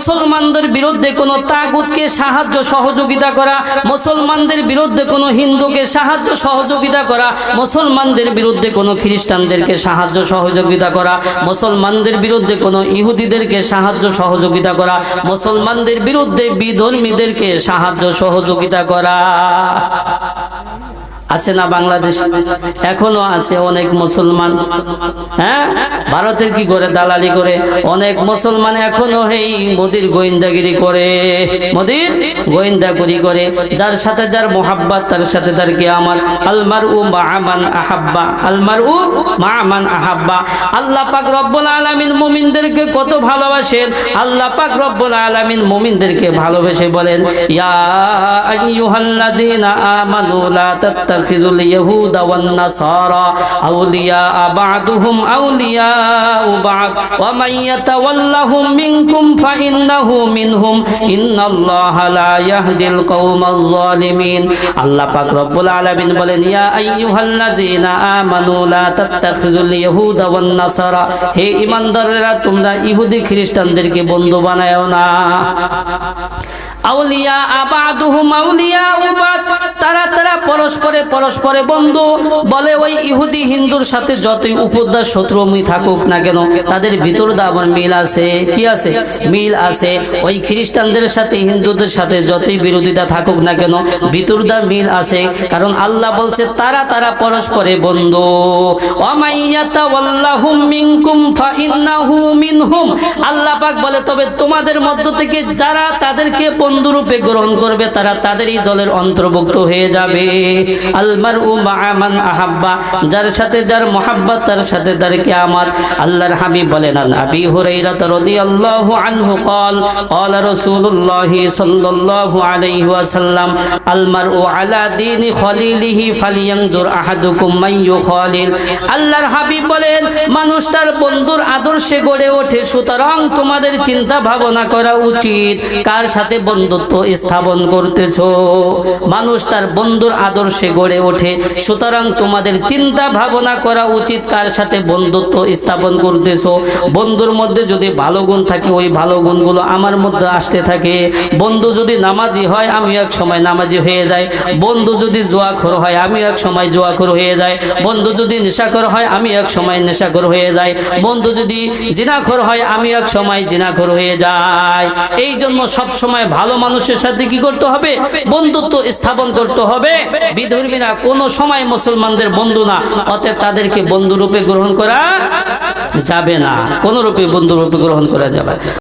মুসলমানদের বিরুদ্ধে কোনো তাগুতকে সাহায্য সহযোগিতা করা, মুসলমানদের বিরুদ্ধে কোনো হিন্দুকে সাহায্য সহযোগিতা করা, মুসলমানদের বিরুদ্ধে কোনো খ্রিস্টানদেরকে সাহায্য সহযোগিতা করা, মুসলমানদের বিরুদ্ধে কোনো ইহুদিদেরকে সাহায্য সহযোগিতা করা, মুসলমানদের বিরুদ্ধে বিধর্মীদেরকে সাহায্য সহযোগিতা করা আছে না বাংলাদেশ? এখনো আছে অনেক মুসলমান, হ্যাঁ, ভারতের কি করে দালালি করে অনেক মুসলমান এখনো এই মোদির গোয়েন্দাগিরি করে, মোদির গোয়েন্দাগিরি করে। যার সাথে যার মোহাব্বত তার সাথে তার কি আমার আলমারউ মা'a মান আহাব্বা, আলমারউ মা'a মান আহাব্বা। আল্লাহ পাক রব্বুল আলামিন মুমিনদেরকে কত ভালোবাসেন। আল্লাহ পাক রব্বুল আলামিন মুমিনদেরকে ভালোবেসে বলেন, ইয়া আইয়ুহাল্লাযীনা আমানু লা তাত্তাখিযুল ইয়াহুদা ওয়ান নাসারা আউলিয়া বা'দুহুম আউলিয়া বা'দ ওয়া মান ইয়াতাওয়াল্লাহুম মিনকুম ফাইন্নাহু মিনহুম ইন্নাল্লাহা লা ইয়াহদিল কওমাজ জালিমিন। আল্লাহ পাক রব্বুল আলামিন বলেন, ইয়া আইয়ুহাল্লাযীনা আমানু লা তাত্তাখিযুল ইয়াহুদা ওয়ান নাসারা, হে ঈমানদাররা তোমরা ইহুদি খ্রিস্টানদেরকে বন্ধু বানায়ও না। আউলিয়া আবাদুহুম আউলিয়া উবাদ, তারা পরস্পরে বন্ধু। বলে ওই ইহুদি হিন্দুর সাথে যতই উপদ্রব শত্রুমি থাকুক না কেন তাদের ভিতর আবার মিল আছে। কি আছে? মিল আছে। ওই খ্রিস্টানদের সাথে হিন্দুদের সাথে যতই বিরোধিতা থাকুক না কেন ভিতর মিল আছে, কারণ আল্লাহ বলছে তারা পরস্পরে বন্ধু। ওয়ামাইয়াতাওয়াল্লাহুম মিনকুম ফাইন্নাহু মিনহুম, আল্লাহ পাক বলে তবে তোমাদের মধ্য থেকে যারা তাদেরকে বন্ধুরূপে গ্রহণ করবে তারা তাদেরই দলের অন্তর্ভুক্ত হয়ে যাবে। আলমারউ মা'a মান আহাব্বা, যার সাথে যার মোহাব্বত তার সাথে তার কিয়ামত। আল্লাহর হাবিব বলেন, আবি হুরায়রা রাদিয়াল্লাহু আনহু قال قال رسول الله صلى الله عليه وسلم المرء على دين خليله فلينظر احدكم من يخالل। আল্লাহর হাবিব বলেন মানুষ তার বন্ধুর আদর্শে গড়ে ওঠে, সুতরাং তোমাদের চিন্তা ভাবনা করা উচিত কার সাথে বন্ধুত্ব স্থাপন করতেছো। মানুষ তার বন্ধুর আদর্শে গড়ে ওঠে, সুতরাং তোমাদের চিন্তা ভাবনা করা উচিত কার সাথে বন্ধুত্ব স্থাপন করতেছো। বন্ধুর মধ্যে যদি ভালো গুণ থাকে ওই ভালো গুণগুলো আমার মধ্যে আসতে থাকে। বন্ধু যদি নামাজি হয় আমি এক সময় নামাজি হয়ে যাই, বন্ধু যদি জুয়াখোর হয় আমি এক সময় জুয়াখোর হয়ে যাই, বন্ধু যদি নেশাখোর হয় আমি এক সময় নেশাখোর হয়ে যাই, বন্ধু যদি জিনাখোর হয় আমি এক সময় জিনাখোর হয়ে যাই। এই জন্য সব সময় ভালো মানুষের সাথে কি করতে হবে? বন্ধুত্ব স্থাপন করতে হবে। বিধর্মীরা কোনো সময় মুসলমানদের বন্ধু না, অতএব তাদেরকে বন্ধুরূপে গ্রহণ করা যাবে না, কোন রূপে বন্ধুরূপে গ্রহণ করা যাবে।